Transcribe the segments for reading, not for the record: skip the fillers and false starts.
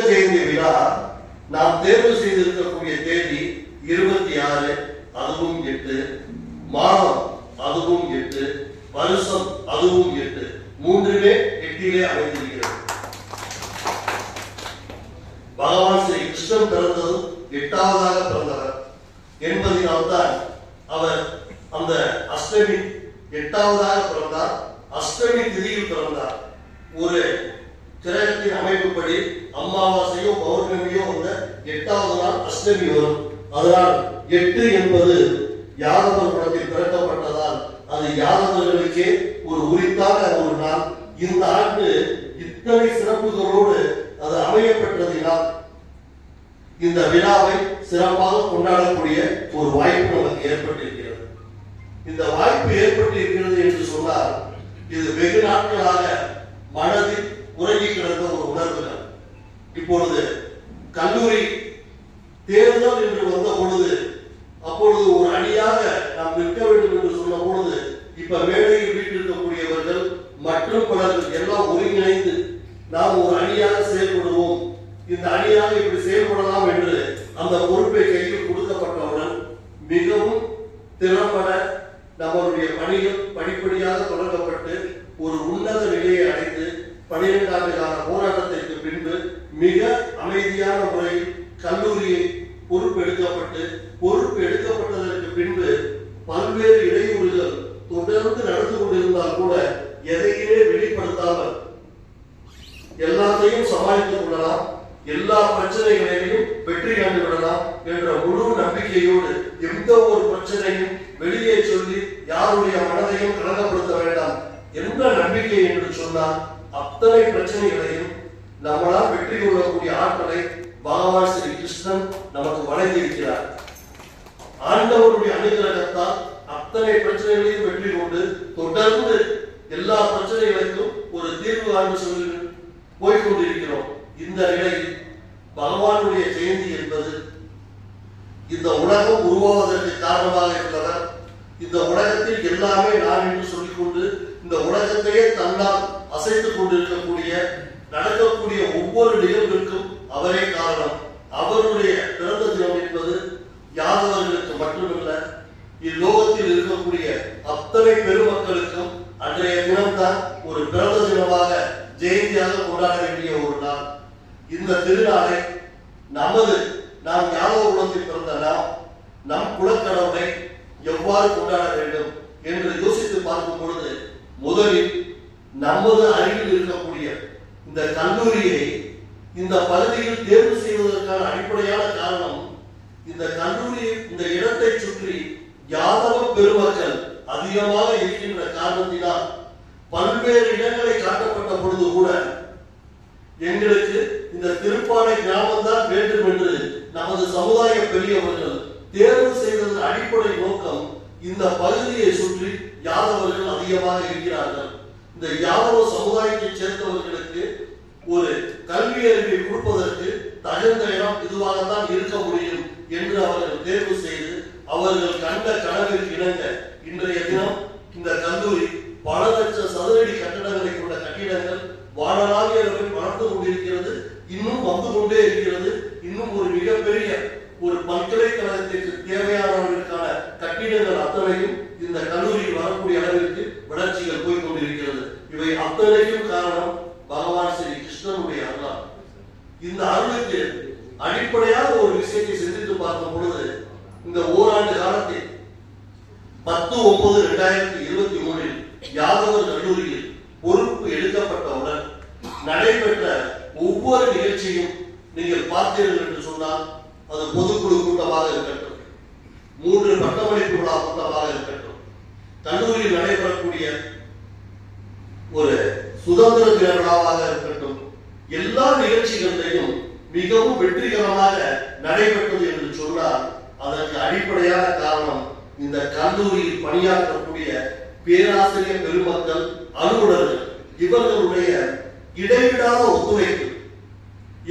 ஜெயந்தி விழா நாம் தேர்வு செய்திருக்கக்கூடிய தேதி 26, அதுவும் 8, மாதம் அதுவும் 8, வருஷம் அதுவும் 8, மூன்றுமே 8 அமைந்திருக்கிறது. பகவான் ஸ்ரீ கிருஷ்ணன் பிறந்ததும் 8வதாக பிறந்தவர் என்பதனால்தான் அவர் அந்த அஷ்டமி 8வதாக பிறந்தார். அஷ்டமி திதியில் பிறந்தார். ஒரு கிரகத்தின் அமைப்புப்படி அமாவாசையோ பௌர்ணமியோ வந்த 8வது நாள் அஷ்டமி வரும். அதனால் 8 என்பது யாதவர் குலத்தில் பிறக்கப்பட்டதால் அது யாதவர்களுக்கே ஒரு உரித்தான ஒரு நாள். இந்த ஆண்டு இத்தனை சிறப்புகளோடு அது அமையப்பட்டதினால் இந்த விழாவை சிறப்பாக கொண்டாடக்கூடிய ஒரு வாய்ப்பு நமக்கு ஏற்பட்டிருக்கிறது. இந்த வாய்ப்பு ஏற்பட்டிருக்கிறது என்று சொன்னால் இது வெகு நாட்களாக மனதில் உறங்கி கிடந்த ஒரு உணர்வுகள். இப்பொழுது கல்லூரி தேர்தல் என்று வந்த பொழுது அப்பொழுது ஒரு அணியாக நாம் நிற்க வேண்டும் என்று சொன்ன பொழுது இப்ப மேடையில் வீட்டிருக்கக்கூடியவர்கள் மற்றும் பலர்கள் எல்லாம் ஒருங்கிணைந்து நாம் ஒரு அணியாக செயல்படுவோம், இந்த அணியாக இப்படி செயல்படலாம் என்று அந்த பொறுப்பை கையில் கொடுக்கப்பட்டவுடன் மிகவும் திறம்பட நம்மளுடைய பணிகள் படிப்படியாக தொடங்கப்பட்டு ஒரு உன்னத நிலையை அடைந்து 12 ஆண்டு கால போராட்டத்திற்கு பின்பு மிக அமைதியான முறையில் கல்லூரியை பொறுப்பு எடுக்கப்பட்டதற்கு பின்பு பல்வேறு இடையூறுகள் தொடர்ந்து நடந்து கொண்டிருந்தால் கூட எதையுமே வெளிப்படுத்தாமல் எல்லாத்தையும் சமாளித்துக் கொள்ளலாம், எல்லா பிரச்சனைகளையும் வெற்றி கண்டு விடலாம் என்ற முழு நம்பிக்கையோடு எந்த ஒரு பிரச்சனையும் வெளியே சொல்லி யாருடைய மனதையும் கலங்கப்படுத்த வேண்டாம் என்ற நம்பிக்கை என்று சொன்னால் அத்தனை பிரச்சனைகளையும் நம்மளால் வெற்றி கொள்ளக்கூடிய ஆற்றலை பகவான் ஸ்ரீ கிருஷ்ணன் நமக்கு வழங்கி இருக்கிறார். ஆண்டவருடைய அனுகிரகத்தால் அத்தனை பிரச்சனைகளையும் வெற்றி கொண்டு தொடர்ந்து எல்லா பிரச்சனைகளுக்கும் ஒரு தீர்வு காண்டு சொல்லி போய்கொண்டிருக்கிறோம். இந்த நிலையில் பகவானுடைய ஜெயந்தி என்பது இந்த உலகம் உருவாவதற்கு காரணமாக இருந்தவர், இந்த உலகத்தில் எல்லாமே நான் என்று சொல்லிக்கொண்டு இந்த உலகத்தையே தன்னால் அசைத்துக் கொண்டிருக்கக்கூடிய நடக்கக்கூடிய ஒவ்வொரு நிகழ்வுக்கும் அவரே காரணம். அவருடைய பிறந்த தினம் என்பது யாதவர்களுக்கு மட்டுமல்ல, இலோகத்தில் இருக்கக்கூடிய அத்தனை பெருமக்களுக்கும் அன்றைய தினம்தான் ஒரு பிறந்த தினமாக ஜெயந்தியாக கொண்டாட வேண்டிய ஒரு நாள். இந்த திருநாளை நாம் யாதவ குலத்தில் பிறந்த நம் குலக்கடவுளை எவ்வாறு கொண்டாட வேண்டும் என்று யோசித்து பார்க்கும் பொழுது முதலில் நமது அருகில் இருக்கக்கூடிய இந்த கல்லூரியை இந்த பகுதியில் தேர்வு செய்வதற்கான அடிப்படையான காரணம் இந்த கல்லூரி இந்த இடத்தை சுற்றி யாதவ பெருமக்கள் அதிகமாக இருக்கின்ற காரணத்தினால் பல்வேறு இடங்களை காட்டப்பட்ட பொழுது கூட எங்களுக்கு இந்த திருப்பானை கிராமம் தான் வேண்டும் என்று நமது சமுதாய பெரியவர்கள் தேர்வு செய்ததன் அடிப்படை நோக்கம் இந்த பகுதியை சுற்றி யாதவர்கள் அதிகமாக இருக்கிறார்கள். இந்த யாதவ சமுதாயத்தை சேர்ந்தவர்களுக்கு ஒரு கல்வி அறிவை கொடுப்பதற்கு தகுந்த இடம் இதுவாகத்தான் இருக்க முடியும் என்று அவர்கள் தேர்வு செய்து அவர்கள் கண்ட கனவிற்கு இணங்க இன்றைய தினம் இந்த கல்லூரி பல லட்சம் சதுரடி கட்டடங்களை கொண்ட கட்டிடங்கள் வானளாவிய வளர்ந்து கொண்டிருக்கிறது, இன்னும் வந்து கொண்டே இருக்கிறது. இன்னும் ஒரு மிகப்பெரிய ஒரு பல்கலைக்கழகத்திற்கு தேவையானவர்களுக்கான கட்டிடங்கள் அத்தனையும் இந்த கல்லூரியில் வரக்கூடிய அளவிற்கு வளர்ச்சிகள் போய்கொண்டிருக்கிறது. இவை அத்தனைக்கும் காரணம் பகவான் ஸ்ரீ கிருஷ்ணனுடைய அருள். இந்த அருளுக்கு அடிப்படையாக ஒரு விஷயத்தை சிந்தித்து பார்க்கும் பொழுது இந்த ஓராண்டு காலத்தில் 10/9/2023 யாதவர் கல்லூரியில் பொறுப்பு எடுக்கப்பட்டவுடன் நடைபெற்ற ஒவ்வொரு நிகழ்ச்சியும் நீங்கள் பார்த்தீர்கள் என்று சொன்னால் அது பொதுக்குழு கூட்டமாக இருக்கட்டும், 3 பட்டமளிப்பு விழா கூட்டமாக இருக்கட்டும், கல்லூரியில் நடைபெறக்கூடிய ஒரு சுதந்திர தின விழாவாக இருக்கட்டும், எல்லா நிகழ்ச்சிகளிலையும் மிகவும் வெற்றிகரமாக நடைபெற்றது என்று சொன்னால் அதற்கு அடிப்படையான காரணம் இந்த கல்லூரியில் பணியாற்றக்கூடிய பேராசிரியர் பெருமக்கள், அலுவலர்கள், இவர்களுடைய இடைவிடாத ஒத்துழைப்பு,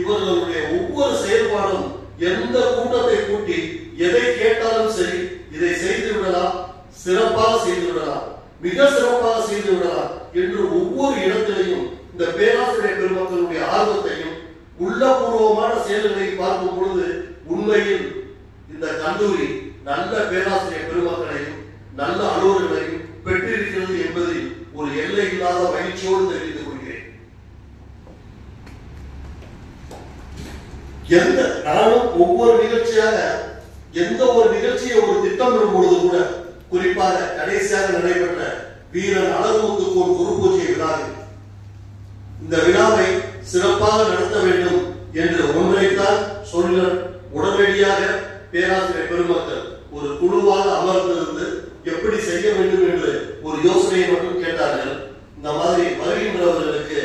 இவர்களுடைய ஒவ்வொரு செயல்பாடும் எந்த கூட்டத்தை கூட்டி எதை கேட்டாலும் சரி இதை செய்து விடலாம், சிறப்பாக செய்து விடலாம், மிக சிறப்பாக செய்து விடலாம் என்று ஒவ்வொரு இடத்திலையும் இந்த பேராசிரியர் பெருமக்களுடைய ஆர்வத்தையும் உள்ளபூர்வமான செயல்களை பார்க்கும் பொழுது உண்மையில் இந்த கல்லூரி நல்ல பேராசிரியர் பெருமக்களையும் நல்ல அலுவலர்களையும் பெற்றிருக்கிறது என்பதில் ஒரு எல்லை இல்லாத மகிழ்ச்சியோடு தெரிவித்துக் கொள்கிறேன். நானும் ஒவ்வொரு நிகழ்ச்சியாக எந்த ஒரு நிகழ்ச்சியை ஒரு திட்டமிடும் பொழுது கூட, குறிப்பாக கடைசியாக நடைபெற்ற வீரன் அழகுமுத்துக்கோன் குரு பூஜை விழாவில் இந்த விழாவை சிறப்பாக நடத்த வேண்டும் என்று ஒன்றைத்தான் சொல்ல உடனடியாக பேராசிரியர் பெருமக்கள் ஒரு குழுவாக அமர்ந்திருந்து எப்படி செய்ய வேண்டும் என்று ஒரு யோசனையை மட்டும் கேட்டார்கள். இந்த மாதிரி வருகின்றவர்களுக்கு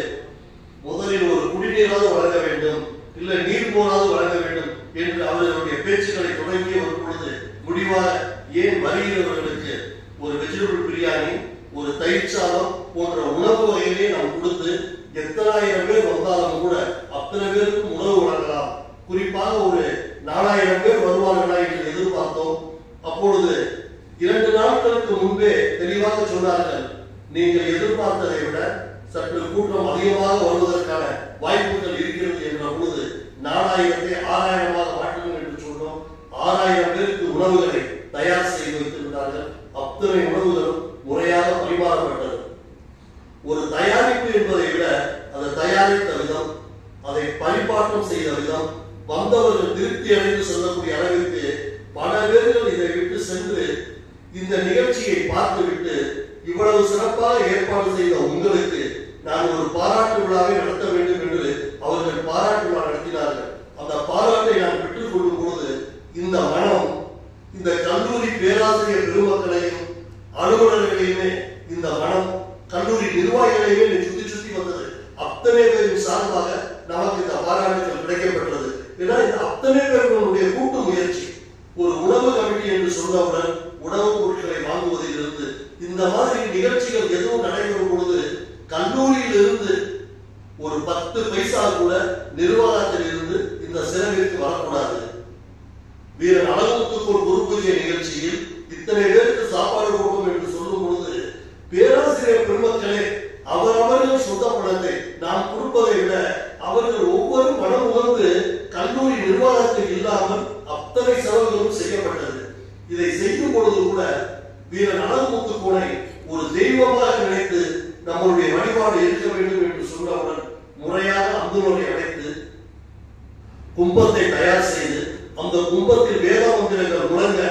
முதலில் ஒரு குடிநீராவது வழங்க வேண்டும், இல்ல நீர் போராவது வழங்க வேண்டும் என்று அவர்களுடைய பேச்சுக்களை தொடங்கி வரும் பொழுது முடிவாக ஏன் வருகிறவர்களுக்கு ஒரு வெஜிடபிள் பிரியாணி, ஒரு தயிர் சாதம் போன்ற உணவு வகைகளை நாம் கொடுத்து எத்தனாயிரம் பேர் வந்தாலும் கூட அத்தனை பேருக்கும் உணவு வழங்கலாம். குறிப்பாக ஒரு 4000 பேர் வருவார்களா என்று எதிர்பார்த்தோம். அப்பொழுது 2 நாட்களுக்கு முன்பே தெளிவாக சொன்னார்கள், நீங்கள் எதிர்பார்த்ததை விட சற்று கூட்டம் அதிகமாக வருவதற்கான வாய்ப்புகள் இருக்கிறது என்ற பொழுது 4000ஐ 6000ஆக மாற்றணும் என்று சொன்னோம். 6000 பேருக்கு உணவுகளை தயார் செய்து வைத்திருந்தார்கள். அத்தனை உணவுகளும் முறையாக பரிமாறப்பட்டது. ஒரு தயாரிப்பு என்பதை விட அதை தயாரித்த விதம், அதை பரிமாற்றம் செய்த விதம், வந்தவர்கள் திருப்தி அடைந்து சொல்லக்கூடிய அளவிற்கு பல பேர்கள் இதை விட்டு சென்று இந்த நிகழ்ச்சியை பார்த்துவிட்டு இவ்வளவு சிறப்பாக ஏற்பாடு செய்த உங்களுக்கு நான் ஒரு பாராட்டு விழாவை நடத்த வேண்டும் என்று அவர்கள் பாராட்டு விழா நடத்தினார்கள். அந்த பாராட்டை நான் பெற்றுக் கொள்ளும் பொழுது இந்த மனம் இந்த கல்லூரி பேராசிரியர் பெருமக்களையும் அலுவலர்களையுமே, இந்த மனம் கல்லூரி நிர்வாகிகளையுமே சுத்தி சுத்தி வந்தது. அத்தனை பேரின் சார்பாக நமக்கு இந்த பாராட்டுகள் கிடைக்கப்பட்டது. ஏன்னா இந்த அத்தனை பேர்களுடைய கூட்டு முயற்சி. ஒரு உணவு கமிட்டி என்று சொன்னவுடன் உணவுப் பொருட்களை வாங்குவதிலிருந்து இந்த மாதிரி நிகழ்ச்சிகள் எதுவும் நடைபெறும் பொழுது கல்லூரியில் இருந்து ஒரு 10 பைசா கூட நிர்வாகத்தில் இருந்து இந்த செலவிற்கு வரக்கூடாது. வீரன் அழகுமுத்துக்கோன் குரு பூஜை நிகழ்ச்சியில் இத்தனை பேருக்கு சாப்பாடு கொடுக்கும் என்று சொல்லும் பொழுது பேராசிரியர் பெருமக்களே அவரவர்கள் சொந்த பணத்தை நாம் கொடுப்பதை விட அவர்கள் ஒவ்வொரு மனம் உணர்ந்து கல்லூரி நிர்வாகத்தில் இல்லாமல் அத்தனை செலவுகளும் செய்யப்பட்டது. இதை செய்யும் பொழுது கூட வீரன் அழகுமுத்துக்கோனை ஒரு தெய்வமாக நினைத்து நம்மளுடைய வழிபாடு இருக்க வேண்டும் என்று சொன்னவுடன் முறையாக அந்துணரை அடைத்து கும்பத்தை தயார் செய்து அந்த கும்பத்தில் வேத மந்திரங்கள் முழங்க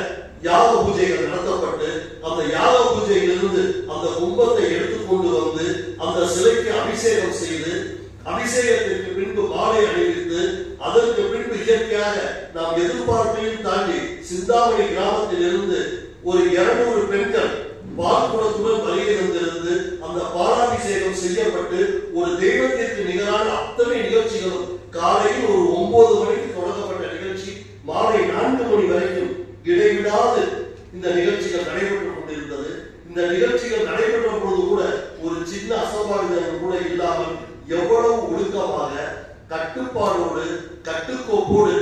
யாக பூஜைகள் நடத்தப்பட்டு அந்த யாக பூஜையிலிருந்து அந்த கும்பத்தை எடுத்துக்கொண்டு வந்து அந்த சிலைக்கு அபிஷேகம் செய்து அபிஷேகத்திற்கு பின்பு மாலை அணிவித்து அதற்கு பின்பு இயற்கையாக நாம் எதிர்பார்ப்பையும் தாண்டி சிந்தாமணி கிராமத்தில் இருந்து ஒரு 200 பெண்கள் பால்குடத்துடன் வருகை தந்திருந்து அந்த பாலாபிஷேகம் செய்யப்பட்டு ஒரு தெய்வத்திற்கு நிகரான அத்தனை நிகழ்ச்சிகளும் காலையில் ஒரு 9 மணிக்கு தொடங்கப்பட்ட நிகழ்ச்சி மாலை 4 மணி வரைக்கும் இடைவிடாது இந்த நிகழ்ச்சிகள் நடைபெற்றுக் கொண்டிருந்தது. இந்த நிகழ்ச்சிகள் நடைபெற்ற பொழுது கூட ஒரு சின்ன அசம்பாவிதம் கூட இல்லாமல் எவ்வளவு ஒழுக்கமாக கட்டுப்பாடோடு கட்டுக்கோப்போடு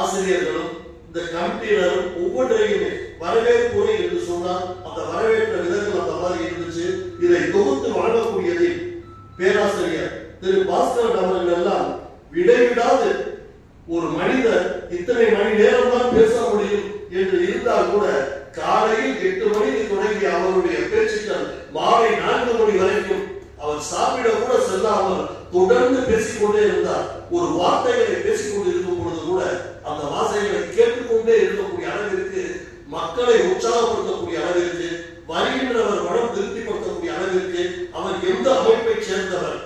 ஆசிரியர்களும் இந்த கமிட்டியினரும் ஒவ்வொன்றையுமே வரவேற்புரை என்று சொன்னால் அந்த வரவேற்ற விதங்கள் அந்த மாதிரி இருந்துச்சு. இதை தொகுத்து வழங்கக்கூடியதில் பேராசிரியர் திரு பாஸ்கரன் அவர்கள் எல்லாம் விடைவிடாது ஒரு மனிதர் இத்தனை மணி நேரம் தான் பேச முடியும் என்று இருந்தால் கூட காலையில் 8 மணிக்கு தொடங்கி அவருடைய பேச்சுக்கள் மாலை 4 மணி வரைக்கும் அவர் சாப்பிட கூட செல்லாமல் தொடர்ந்து பேசிக்கொண்டே இருந்தார். ஒரு வார்த்தைகளை பேசிக்கொண்டு இருக்கும் பொழுது கூட அந்த வார்த்தைகளை கேட்டுக்கொண்டே இருக்கக்கூடிய அளவிற்கு, மக்களை உற்சாகப்படுத்தக்கூடிய அளவிற்கு, வருகின்றவர் மனம் திருப்திப்படுத்தக்கூடிய அளவிற்கு அவர் எந்த அமைப்பை சேர்ந்தவர்,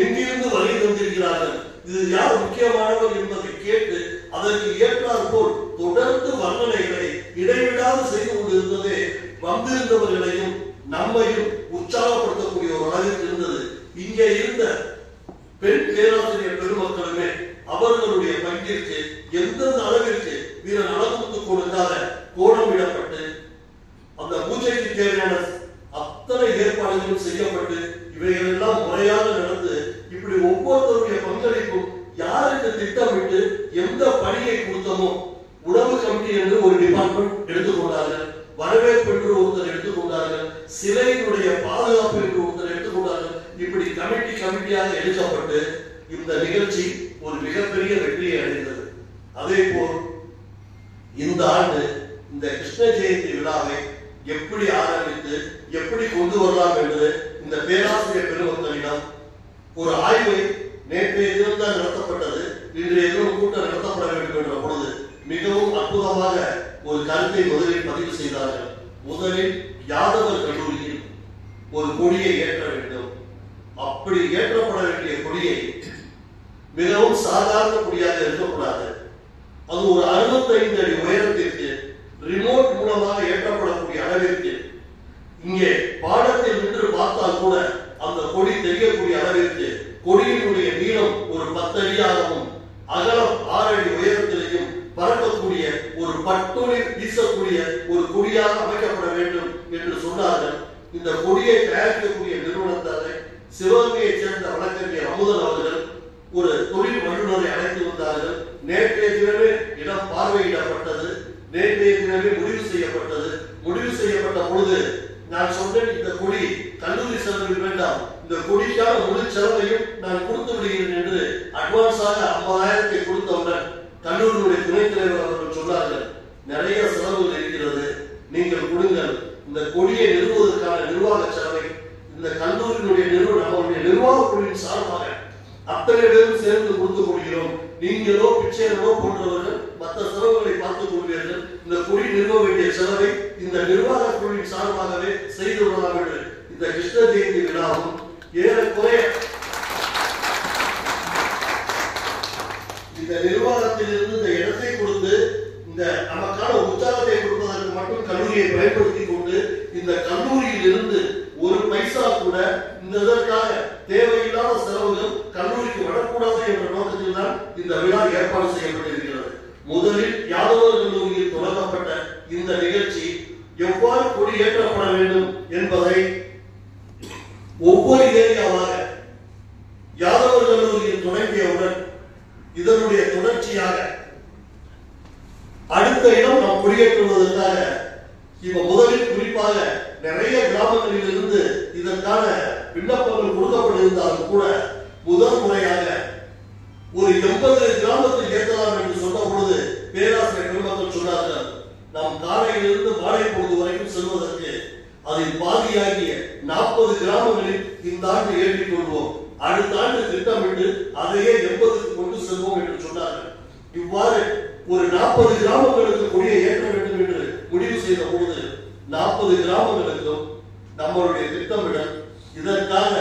எங்கிருந்து வருகை தந்திருக்கிறார்கள், இது யார் முக்கியமானவர் என்பதை கேட்டு அதற்கு ஏற்றார் போல் தொடர்ந்து வர்ணனைகளை இடைவிடாது செய்து கொண்டிருந்ததே வந்திருந்தவர்களையும் நம்மையும் உற்சாகப்படுத்தக்கூடிய ஒரு அளவிற்கு இருந்தது. இங்கே இருந்த பெண் பேராசிரியர் பெருமக்களுமே அவர்களுடைய பங்கிற்கு எந்தெந்த அளவிற்கு வீரன் அழகுமுத்துக்கோனுக்காக கோலமிடப்பட்டு அந்த பூஜைக்கு தேவையான அத்தனை ஏற்பாடுகளும் செய்யப்பட்டு இவைகள் எல்லாம் முறையாக நடந்து இப்படி ஒவ்வொருத்தருடைய பங்களிப்பும் யாருக்கு திட்டமிட்டு எந்த பணியை கொடுத்தமோ உணவு கமிட்டி என்று ஒரு டிபார்ட்மெண்ட் எடுத்துக்கொண்டார்கள், வரவேற்பு என்று ஒருத்தர் எடுத்துக்கொண்டார்கள், சிலையினுடைய பாதுகாப்பு என்று ஒருத்தர் எடுத்துக்கொண்டார்கள். இப்படி கமிட்டியாக எடுக்கப்பட்டு இந்த நிகழ்ச்சி ஒரு மிக அதே போல் இந்த ஆண்டு இந்த கிருஷ்ண ஜெயந்தி விழாவை எப்படி ஆரம்பித்து எப்படி கொண்டு வரலாம் என்று இந்த பேராசிரியர் பெருமக்களிடம் ஒரு ஆய்வை நேற்றைய தினம் தான் நடத்தப்பட்டது, இன்றைய தினம் கூட்டம் நடத்தப்பட வேண்டும் என்ற பொழுது மிகவும் அற்புதமாக ஒரு கருத்தை முதலில் பதிவு செய்தார்கள். முதலில் யாதவர் கல்லூரியில் ஒரு கொடியை ஏற்ற வேண்டும். அப்படி ஏற்றப்பட வேண்டிய கொடியை மிகவும் சாதாரண கொடியாக இருக்கக்கூடாது. அது ஒரு 65 அடி உயரத்திற்கு ரிமோட் மூலமாக ஏற்றப்படக்கூடிய அளவிற்கு, இங்கே பாடத்தில் நின்று பார்த்தால் கூட அந்த கொடி தெரியக்கூடிய அளவிற்கு கொடியினுடைய நீளம் ஒரு 10 அடியாகவும் அகலம் 6 அடி உயரத்திலையும் பறக்கக்கூடிய ஒரு பட்டொலி வீசக்கூடிய ஒரு கொடியாக அமைக்கப்பட வேண்டும் என்று சொன்னார்கள். இந்த கொடியை தயாரிக்கக்கூடிய நிறுவனத்தாரை சிவகங்கையைச் சேர்ந்த வழக்கறிஞர் அமுதன் அவர்கள் ஒரு தொழில் வல்லுநரை அழைத்து வந்தார்கள். நேற்றைய தினமே இடம் பார்வையிடப்பட்டது, நேற்றைய தினமே முடிவு செய்யப்பட்டது. முடிவு செய்யப்பட்ட பொழுது நான் சொன்னேன், இந்த கொடி கல்லூரி செலவில் வேண்டாம், இந்த கொடிக்கான முழு செலவையும் நான் கொடுத்து விடுகிறேன் என்று அட்வான்ஸாக 50,000 கொடுத்தவுடன் கல்லூரியுடைய துணைத் தலைவர் அவர்கள் சொன்னார்கள், நிறைய செலவுகள் இருக்கிறது, நீங்கள் கொடுங்கள், இந்த கொடியை நிறுவுவதற்கான நிர்வாக செலவை இந்த கல்லூரியினுடைய நம்முடைய நிர்வாக குழுவின் சார்பாக அத்தனை பேரும் சேர்ந்து கொடுத்து கொள்கிறோம், நீங்களோ பிச்சையனோ போன்றவர்கள் மற்ற செலவுகளை பார்த்துக் கொள்வீர்கள், இந்த கொடி நிறுவ வேண்டிய செலவை இந்த நிர்வாக குழுவின் சார்பாகவே செய்து விடலாம் என்று இந்த கிருஷ்ண ஜெயந்தி விழாவும் ஏறக்குறைய இந்த நிர்வாகத்திலிருந்து இந்த இடத்தை கொடுத்து இந்த நமக்கான உற்சாகத்தை கொடுப்பதற்கு மட்டும் கல்லூரியை பயன்படுத்தி கொண்டு இந்த கல்லூரியில் இருந்து ஒரு பைசா கூட இதற்காக தேவையில்லாத செலவுகள் கல்லூரிக்கு வரக்கூடாது என்ற நோக்கத்தில் தான் இந்த விழா ஏற்பாடு செய்யப்பட்டிருக்கிறது. முதலில் யாதவர் கல்லூரியில் தொடங்கப்பட்ட இந்த நிகழ்ச்சி எவ்வாறு கொடியேற்றப்பட வேண்டும் என்பதை ஒவ்வொரு ஏரியாவாக யாதவர் கல்லூரியில் தொடங்கியவுடன் இதனுடைய தொடர்ச்சியாக அடுத்த இடம் நாம் கொடியேற்றுவதற்காக முதலில் குறிப்பாக நிறைய கிராமங்களில் இருந்து இதற்கான விண்ணப்பங்கள் கொடுக்கப்பட்டிருந்தாலும் கூட முதல் முறையாக ஒரு 80 கிராமத்தில் ஏற்றலாம் என்று சொன்ன பொழுது பேராசிரியர் பெருமக்கள் சொன்னார்கள், நாம் காலையிலிருந்து மாலை பொழுது வரைக்கும் செல்வதற்கு அதில் பாதியாகிய 40 கிராமங்களில் இந்த ஆண்டு ஏற்றிக் கொள்வோம், அடுத்த ஆண்டு திட்டமிட்டு அதையே 80க்கு கொண்டு செல்வோம் என்று சொன்னார்கள். இவ்வாறு ஒரு 40 கிராமங்களுக்கு கொடியை ஏற்ற வேண்டும் என்று முடிவு செய்த பொழுது 40 கிராமங்களுக்கும் நம்மளுடைய திட்டமிடல், இதற்காக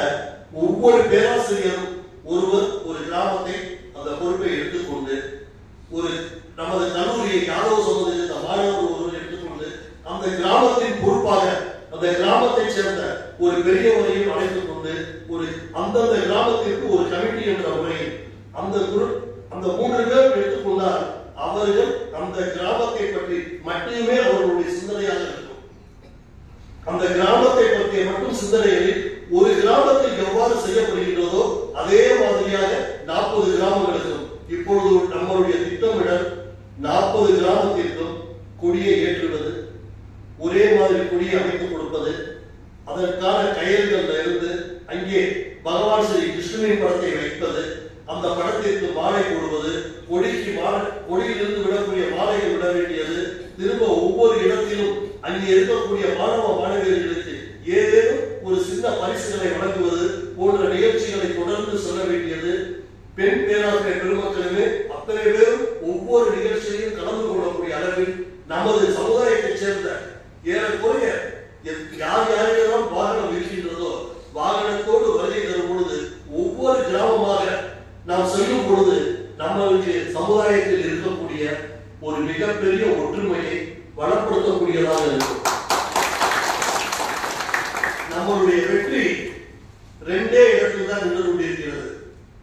ஒவ்வொரு பேராசிரியரும் ஒருவர் ஒரு கிராமத்தை அந்த பொறுப்பை எடுத்துக்கொண்டு ஒரு நமது கல்லூரியை யாதவ சமுதாயத்தை மாணவர் ஒருவர் எடுத்துக்கொண்டு அந்த கிராமத்தின் பொறுப்பாக அந்த கிராமத்தை சேர்ந்த ஒரு பெரியவரையும் அழைத்துக் கொண்டு ஒரு அந்தந்த கிராமத்திற்கு ஒரு கமிட்டி என்ற முறையில் அந்த 3 பேர் எடுத்துக்கொண்டால் அவர்கள் அந்த கிராமத்தை பற்றி மட்டுமே அவர்களுடைய சிந்தனையாக இருக்கும். அந்த கிராமத்தை பற்றிய மட்டும் சிந்தனைகளில் ஒரு கிராமத்தில் எவ்வாறு செய்யப்படுகின்றதோ அதே மாதிரியாக 40 கிராமங்களுக்கும் இப்பொழுது நம்மளுடைய திட்டமிடல் 40 கிராமத்திற்கும் கொடியை ஏற்றுவது, ஒரே மாதிரி கொடியை அமைத்துக் கொடுப்பது, அதற்கான கயிறுகள்ல இருந்து அங்கே பகவான் ஸ்ரீ கிருஷ்ணனின் படத்தை வைப்பது, அந்த படத்திற்கு மாலை போடுவது, கொடியிலிருந்து விடக்கூடிய மாலையை விட வேண்டியது, திரும்ப ஒவ்வொரு இடத்திலும் அங்கே இருக்கக்கூடிய மாணவ மாணவியர்களுக்கு ஏதேனும் ஒரு சின்ன பரிசுகளை வழங்குவது போன்ற நிகழ்ச்சிகளை தொடர்ந்து சொல்ல வேண்டியது, பெண் பேராசிரியர் பெருமக்களுமே அத்தனை பேரும் ஒவ்வொரு நிகழ்ச்சியிலும் கலந்து கொள்ளக்கூடிய அளவில் நமது சமுதாயத்தைச் சேர்ந்த ஏறக்குறைய யார் யாரெல்லாம் வாகனம் இருக்கின்றதோ வாகனத்தோடு வருகை தரும் பொழுது ஒவ்வொரு கிராமமாக நாம் செல்லும் பொழுது நம்மளுக்கு சமுதாயத்தில் இருக்கக்கூடிய ஒரு மிகப்பெரிய ஒற்றுமையை வளப்படுத்தக்கூடியதாக இருக்கும். நம்மளுடைய வெற்றி 2 இடத்தில் தான் நின்று கொண்டிருக்கிறது.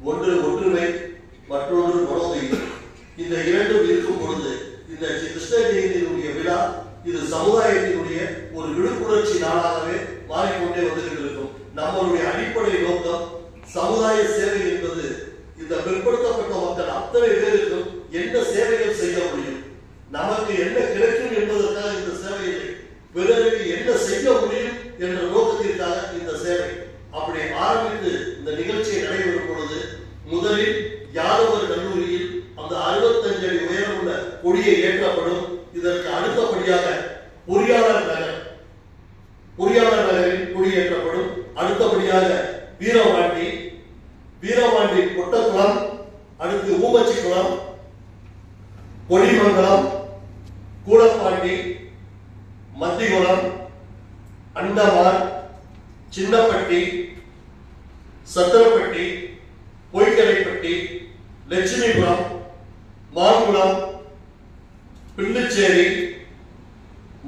ஒன்று ஒற்றுமை, மற்றொன்று மனோதைரியம். இந்த 2 இருக்கும் பொழுது இந்த கிருஷ்ண ஜெயந்தியினுடைய விழா இது சமுதாயத்தினுடைய ஒரு விழிப்புணர்ச்சி நாளாகவே மாறிக்கொண்டே வந்து இருக்கும். நம்மளுடைய அடிப்படை நோக்கம் சமுதாய சேவை என்பது இந்த பிற்படுத்தப்பட்ட மக்கள் அத்தனை பேருக்கும் என்ன சேவைகள் செய்ய முடியும், நமக்கு என்ன கிடைக்கும் என்பதற்காக இந்த சேவையை, பிறருக்கு என்ன செய்ய முடியும் என்ற நோக்கத்திற்காக இந்த சேவை. அப்படி ஆரம்பித்து இந்த நிகழ்ச்சியை நடைபெறும் பொழுது முதலில் யாதவர் கல்லூரியில் அந்த 65 அடி உயரம் கொடியை ஏற்றப்படும். இதற்கு அடுத்தபடியாக பொறியாளர் நகரில் கொடியேற்றப்படும். அடுத்தபடியாக வீரவாண்டி கொட்டக்குளம், அடுத்து ஊமச்சிக்குளம், கொடிமங்கலம், கூடப்பாண்டி, மத்திகுளம், அண்டமான், சின்னப்பட்டி, சத்திரப்பட்டி, பொய்க்கலைப்பட்டி, லட்சுமிபுரம், மாங்குளம், பிள்ளிச்சேரி,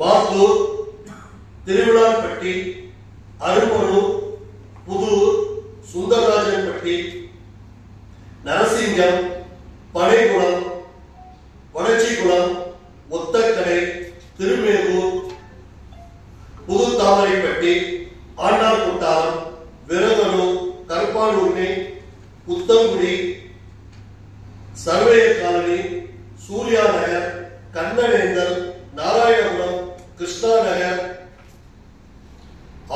மாத்தூர், திருவிழாப்பட்டி, அரும்பலூர், புதூர், சுந்தரராஜன்பட்டி, நரசிங்கம், பனைகுளம், வளர்ச்சிக்குளம், ஒத்தக்கடை, திருமேகூர், புது தாமரைப்பட்டி, ஆண்டாள் குட்டாரம், விரகனூர், கருப்பானூர்னி, புத்தங்குடி, சர்வேயர் காலனி, சூர்யா நகர், கண்ணனேந்தல், நாராயணபுரம், கிருஷ்ணா நகர்,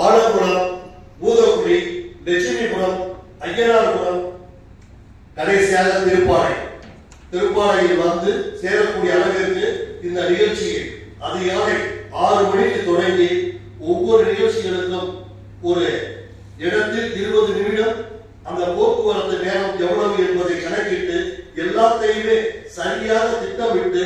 ஆலப்புரம், பூதக்குடி, லட்சுமிபுரம், ஐயனார்புரம், கடைசியாக திருப்பாறையில் வந்து சேரக்கூடிய அளவிற்கு இந்த நிகழ்ச்சியை அதிகாலை 6 மணிக்கு தொடங்கி ஒவ்வொரு நிகழ்ச்சிகளுக்கும் ஒரு இடத்தில் 20 நிமிடம் அந்த போக்குவரத்து நேரம் எவ்வளவு என்பதை கணக்கிட்டு எல்லாத்தையுமே சரியாக திட்டமிட்டு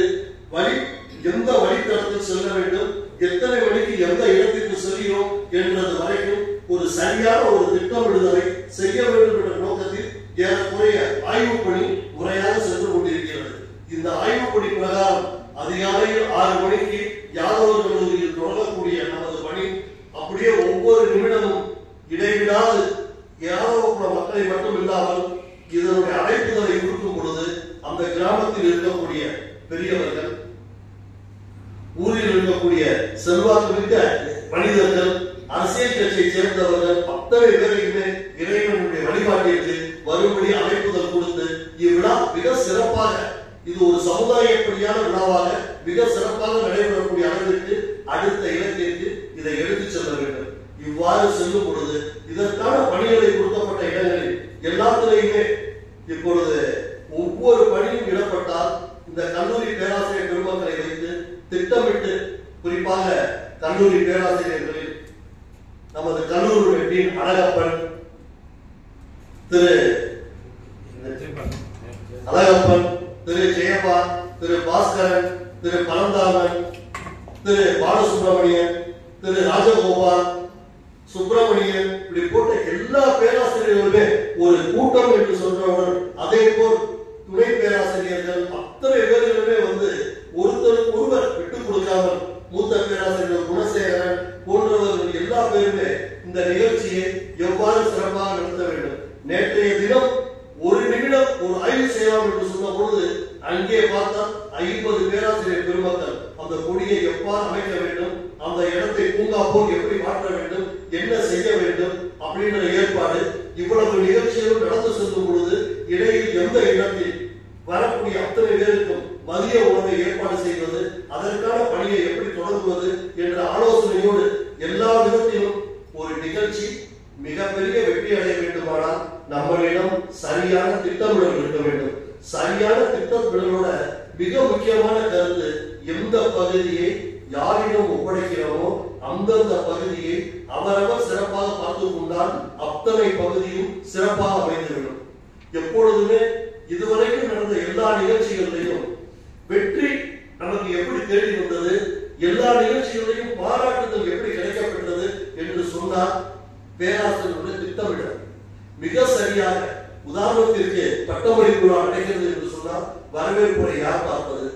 எந்த வழித்தடத்தில் செல்ல வேண்டும், எத்தனை மணிக்கு எந்த இடத்திற்கு செல்கிறோம் என்றது வரைக்கும் ஒரு சரியான ஒரு திட்டமிடுதலை செய்ய வேண்டும் என்ற நோக்கத்தில் ஏறக்குறைய ஆய்வு பணி முறையாக சென்று கொண்டிருக்கிறது. இந்த ஆய்வு பணி பிரகாரம் அதிகாலையில் 6 மணிக்கு யாதவர் கல்லூரியில் தொடங்கக்கூடிய நமது பணி அப்படியே ஒவ்வொரு நிமிடமும் இடைவிடாது யாதவ மக்களை மட்டும் இல்லாமல் இதனுடைய அழைப்புதலை கொடுக்கும் பொழுது அந்த கிராமத்தில் இருக்கக்கூடிய பெரியவர்கள், ஊரில் இருக்கக்கூடிய செல்வாக்கு மிக்க மனிதர்கள், அரசியல் கட்சியை சேர்ந்தவர்கள் அத்தனை பேரையுமே இறைவனுடைய வழிபாட்டிற்கு வரும்படி அழைப்புதல் கொடுத்து இவ்விழா மிக சிறப்பாக, இது ஒரு சமுதாயப்படியான விழாவாக மிக சிறப்பாக நடைபெறக்கூடிய அளவிற்கு அடுத்த இலக்கிற்கு இதை எடுத்துச் செல்ல வேண்டும். இவ்வாறு செல்லும் பொழுது இதற்கான பணிகளை கொடுக்கப்பட்ட இடங்களில் எல்லாத்திலையுமே இப்பொழுது ஒவ்வொரு பணியும் இடப்பட்டால் இந்த கல்லூரி பேராசிரியர் பெருமக்களை வைத்து திட்டமிட்டு, குறிப்பாக கல்லூரி பேராசிரியர்களில் நமது கல்லூரி டீன் அழகப்பன், திரு ஜெயப்பா, திரு பாஸ்கரன், திரு பரந்தாமன், திரு பாலசுப்ரமணியன், திரு ராஜகோபால், சுப்பிரமணியன், இப்படி போட்ட எல்லா பேராசிரியர்களுமே ஒரு கூட்டம் என்று சொல்றவுடன் அதே போல் துணை பேராசிரியர்கள் அத்தனை பேர்களுமே வந்து ஒருத்தருக்கு ஒருவர் விட்டுக் கொடுக்காமல் மூத்த பேராசிரியர் குணசேகரன் போன்றவர்கள் எல்லா பேருமே இந்த நிகழ்ச்சியை எவ்வாறு சிறப்பாக நடத்த வேண்டும். நேற்றைய தினம் ஒரு நிமிடம் ஒரு ஆய்வு செய்யலாம் என்று சொன்ன பொழுது அங்கே பார்த்தால் 50 பேராசிரியர் பெருமக்கள் அந்த கொடியை எவ்வாறு அமைக்க வேண்டும், அந்த இடத்தை பூங்கா போல் எப்படி மாற்ற வேண்டும், என்ன செய்ய வேண்டும் அப்படின்ற ஏற்பாடு, இவ்வளவு நிகழ்ச்சிகளும் நடந்து செல்லும் பொழுது இடையில் எந்த இடத்தில் வரக்கூடிய அத்தனை பேருக்கும் மதிய உணவை ஏற்பாடு செய்வது, அதற்கான பணியை எப்படி தொடங்குவது என்ற ஆலோசனையோடு எல்லா விதத்திலும் ஒரு நிகழ்ச்சி மிகப்பெரிய வெற்றி அடைய வேண்டுமானால் நம்மளிடம் சரியான திட்டமிடல் இருக்க வேண்டும். சரியான திட்டமிடலோட மிக முக்கியமான கருத்து, எந்த பகுதியை யாரிடம் ஒப்படைக்கிறோமோ அந்தந்த பகுதியை அவரவர் சிறப்பாக பார்த்துக் கொண்டால் அத்தனை பகுதியும் சிறப்பாக அமைந்துவிடும். எப்பொழுதுமே இதுவரைக்கும் நடந்த எல்லா நிகழ்ச்சிகளிலையும் வெற்றி நமக்கு எப்படி தேடி வந்தது, எல்லா நிகழ்ச்சிகளையும் பாராட்டுதல் எப்படி கிடைக்கப்பட்டது என்று சொன்னால் பேராசிரியருடைய திட்டமிடல் மிக சரியாக. உதாரணத்திற்கு பட்டமளிப்பு விழா நடக்கிறது என்று சொன்னால் வரவேற்புரை யார் பார்ப்பது,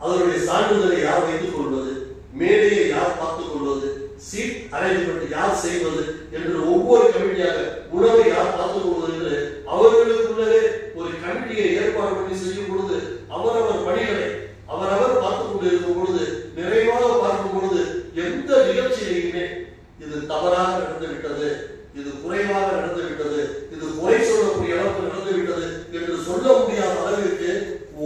அதனுடைய சான்றிதழை யார் வைத்துக் கொள்வது, மேடையை யார் பார்த்துக் கொள்வது, சீட் அரேஞ்ச்மெண்ட் யார் செய்வது என்று ஒவ்வொரு கமிட்டியாக உணவை யார் பார்த்துக் கொள்வது என்று அவர்களுக்குள்ளே ஒரு கமிட்டியை ஏற்பாடு பண்ணி செய்யும் பொழுது அவரவர் பணிகளை அவரவர் பார்த்துக் கொண்டு இருக்கும் பொழுது நிறைவாக பார்க்கும் பொழுது எந்த நிகழ்ச்சியிலையுமே இது தவறாக நடந்துவிட்டது, இது குறைவாக நடந்துவிட்டது, இது குறை சொல்லக்கூடிய அளவுக்கு நடந்துவிட்டது என்று சொல்ல முடியாத அளவிற்கு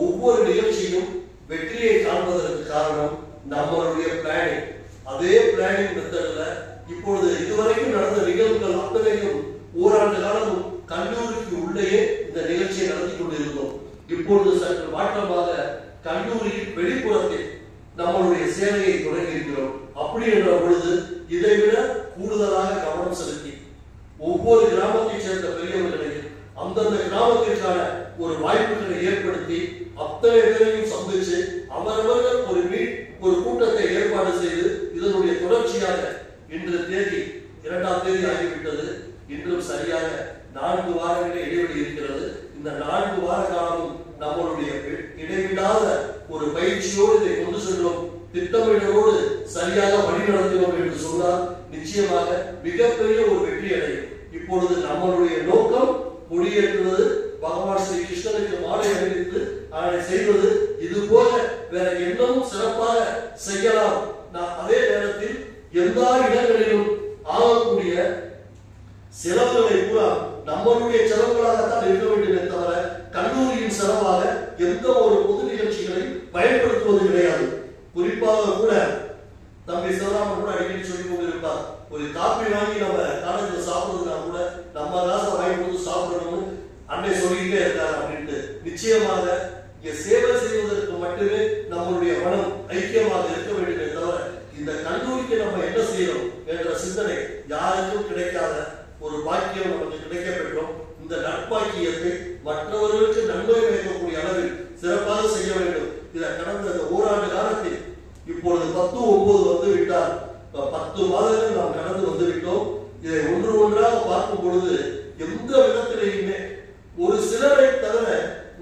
ஒவ்வொரு நிகழ்ச்சியும் வெற்றியை காண்பதற்கு காரணம் நம்மளுடைய பிளானிங். அதே பிளானிங் மெத்தட்ல இப்பொழுது இதுவரைக்கும் நடந்த நிகழ்வுகள் அத்தனையும் ஓராண்டு காலம் கல்லூரிக்கு உள்ளேயே இந்த நிகழ்ச்சியை நடத்தி கொண்டிருந்தோம். இப்பொழுது சற்று மாற்றமாக கல்லூரியின் வெளிப்புறத்தில் நம்மளுடைய சேவையை தொடங்கி இருக்கிறோம். அப்படி என்ற பொழுது இதைவிட கூடுதலாக கவனம் செலுத்தி ஒவ்வொரு கிராமத்தை சேர்ந்த பெரியவர்களையும் அந்தந்த கிராமத்திற்கான ஒரு வாய்ப்புகளை ஏற்படுத்தி அத்தனை பேரையும் சந்திச்சு அவரவர்கள் ஒரு கூட்டத்தை ஏற்பாடு செய்து இதனுடைய தொடர்ச்சியாக இன்று தேதி 2ஆம் தேதி ஆகிவிட்டது. இன்றும் சரியாக 4 வாரங்களே இடைவெளி இருக்கிறது. இந்த 4 வார காலமும் நம்மளுடைய இடைவிடாத ஒரு பயிற்சியோடு இதை கொண்டு சென்றோம், திட்டமிடலோடு சரியாக வழிநடத்தினோம் என்று சொன்னால் நிச்சயமாக மிகப்பெரிய ஒரு வெற்றி அடையும். இப்பொழுது நம்மளுடைய நோக்கம் கொடியேற்றுவது, பகவான் ஸ்ரீ கிருஷ்ணனுக்கு மாலை அணிவித்து அதை செய்வது. இது போல வேற என்னமும் சிறப்பாக செய்யலாம். அதே நேரத்தில் எல்லா இடங்களிலும் ஆகக்கூடிய செலவுகளை கூட நம்மளுடைய செலவுகளாகத்தான் இருக்க வேண்டுமே தவிர கல்லூரியின் செலவாக எந்த ஒரு பொது நிகழ்ச்சிகளையும் பயன்படுத்துவது கிடையாது. குறிப்பாக கூட தம்பி சிவராமன் கூட அடிக்கடி சொல்லிக் கொண்டிருப்பார், ஒரு காப்பி வாங்கி நம்ம காலேஜில் சாப்பிடுறதுனா கூட நம்ம காசை வாங்கி கொடுத்து சாப்பிடணும்னு அன்னை சொல்லிக்கிட்டே இருக்காரு அப்படின்ட்டு. நிச்சயமாக இங்க சேவை செய்வதற்கு மட்டுமே நம்மளுடைய மனம் ஐக்கியமாக இருக்க வேண்டுமே தவிர இந்த கல்லூரிக்கு நம்ம என்ன செய்யணும் என்ற சிந்தனை யாருக்கும் கிடைக்காத ஒரு பாக்கியம் நமக்கு கிடைக்க பெற்றோம். இந்த நட்பாக்கியத்தை மற்றவர்களுக்கு நன்மை வைக்கக்கூடிய அளவில் சிறப்பாக செய்ய வேண்டும். இதை கடந்த ஓராண்டு காலத்தில் இப்பொழுது 10/9 வந்து விட்டால் 10 மாதங்கள் நாம் கடந்து வந்து விட்டோம். இதை ஒன்று ஒன்றாக பார்க்கும் பொழுது எந்த விதத்திலேயுமே ஒரு சிலரை தவிர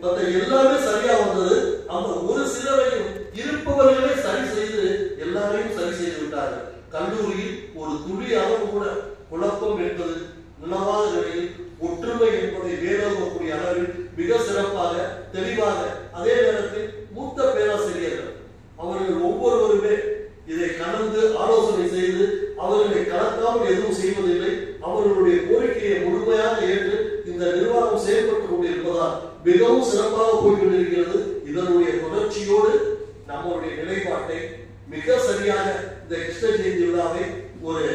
மற்ற எல்லாமே சரியா வந்தது. அந்த ஒரு சிலரையும் இருப்பவர்களே சரி செய்து எல்லாரையும் சரி செய்து விட்டார்கள். கல்லூரியில் ஒரு துளி அளவு கூட குழப்பம் என்பது நிலவாத நிலையில் ஒற்றுமை என்பதை வேறக்கூடிய அளவில் மிக சிறப்பாக தெளிவாக, அதே நேரத்தில் மூத்த பேராசிரியர்கள் அவர்கள் ஒவ்வொருவருமே இதை கலந்து ஆலோசனை செய்து அவர்களை கலக்காமல் எதுவும் செய்வதில்லை. அவர்களுடைய கோரிக்கையை முழுமையாக ஏற்று இந்த நிர்வாகம் செயல்பட்டுக் கொண்டிருப்பதால் மிகவும் சிறப்பாக போய்கொண்டிருக்கிறது. இதனுடைய தொடர்ச்சியோடு நம்மளுடைய நிலைப்பாட்டை மிக சரியாக இந்த கிருஷ்ண ஜெயந்தி விழாவை ஒரு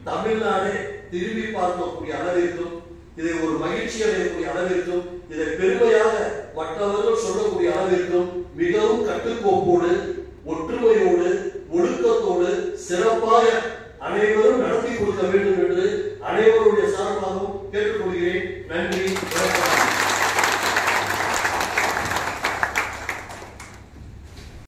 தமிழ்நாடே திரும்பி பார்க்கக்கூடிய அளவிற்கும், இதை ஒரு மகிழ்ச்சி அடையக்கூடிய அளவிற்கும், இதை பெருமையாக மற்றவர்கள் சொல்லக்கூடிய அளவிற்கும் மிகவும் கட்டுக்கோப்போடு, ஒற்றுமையோடு, ஒழுக்கத்தோடு